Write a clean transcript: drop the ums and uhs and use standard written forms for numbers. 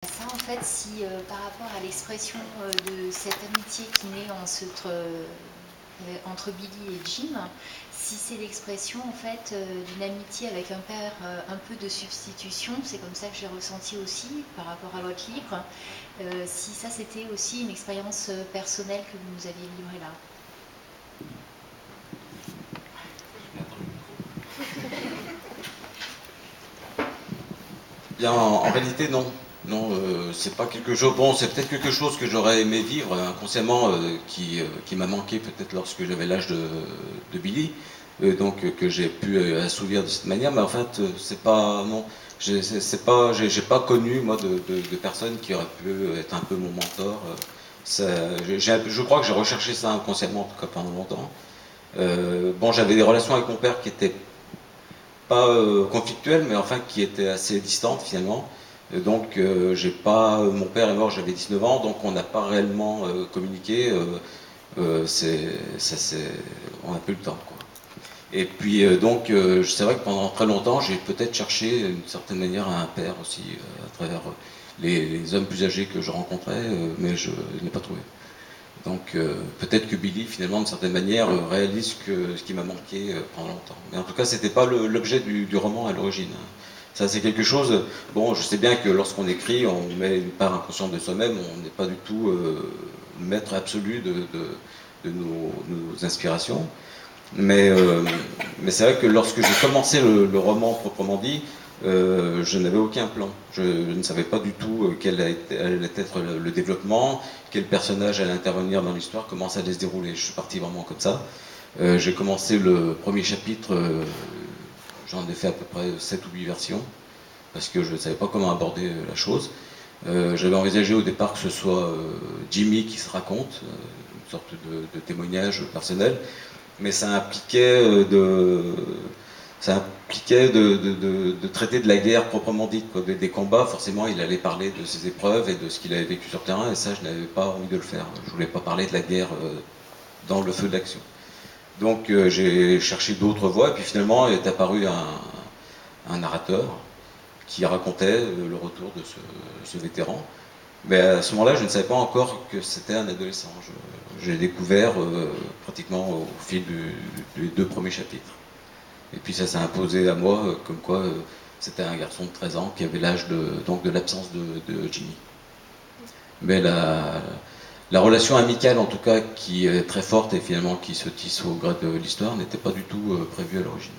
Ça, en fait, si par rapport à l'expression de cette amitié qui naît entre Billy et Jim, si c'est l'expression en fait d'une amitié avec un père un peu de substitution, c'est comme ça que j'ai ressenti aussi par rapport à votre livre, si ça c'était aussi une expérience personnelle que vous nous aviez livrée là. Bien, en réalité, non. Non, c'est pas quelque chose. Bon, c'est peut-être quelque chose que j'aurais aimé vivre inconsciemment, qui m'a manqué peut-être lorsque j'avais l'âge de Billy, donc que j'ai pu assouvir de cette manière. Mais en fait, c'est pas non. J'ai pas connu moi de personne qui aurait pu être un peu mon mentor. Je crois que j'ai recherché ça inconsciemment en tout cas pendant longtemps. Bon, j'avais des relations avec mon père qui étaient pas conflictuelle, mais enfin qui était assez distante finalement. Donc j'ai pas, mon père est mort, j'avais 19 ans, donc on n'a pas réellement communiqué. On n'a plus le temps, quoi. Et puis donc c'est vrai que pendant très longtemps j'ai peut-être cherché d'une certaine manière un père aussi à travers les hommes plus âgés que je rencontrais, mais je n'ai pas trouvé. Donc peut-être que Billy, finalement, d'une certaine manière, réalise ce qui m'a manqué pendant longtemps. Mais en tout cas, c'était pas l'objet du roman à l'origine. Ça, c'est quelque chose. Bon, je sais bien que lorsqu'on écrit, on met une part inconsciente de soi-même. On n'est pas du tout maître absolu de nos inspirations. Mais c'est vrai que lorsque j'ai commencé le roman proprement dit, je n'avais aucun plan. Je ne savais pas du tout quel allait être le développement, quel personnage allait intervenir dans l'histoire, comment ça allait se dérouler. Je suis parti vraiment comme ça. J'ai commencé le premier chapitre, j'en ai fait à peu près 7 ou 8 versions, parce que je ne savais pas comment aborder la chose. J'avais envisagé au départ que ce soit Jimmy qui se raconte, une sorte de témoignage personnel, mais ça impliquait de traiter de la guerre proprement dite, quoi, des combats. Forcément, il allait parler de ses épreuves et de ce qu'il avait vécu sur le terrain, et ça, je n'avais pas envie de le faire. Je voulais pas parler de la guerre dans le feu de l'action. Donc, j'ai cherché d'autres voies, et puis finalement est apparu un narrateur qui racontait le retour de ce vétéran. Mais à ce moment-là, je ne savais pas encore que c'était un adolescent. J'ai découvert pratiquement au fil des 2 premiers chapitres. Et puis ça s'est imposé à moi, comme quoi c'était un garçon de 13 ans qui avait l'âge de l'absence de Jimmy. Mais la relation amicale, en tout cas, qui est très forte et finalement qui se tisse au gré de l'histoire, n'était pas du tout prévue à l'origine.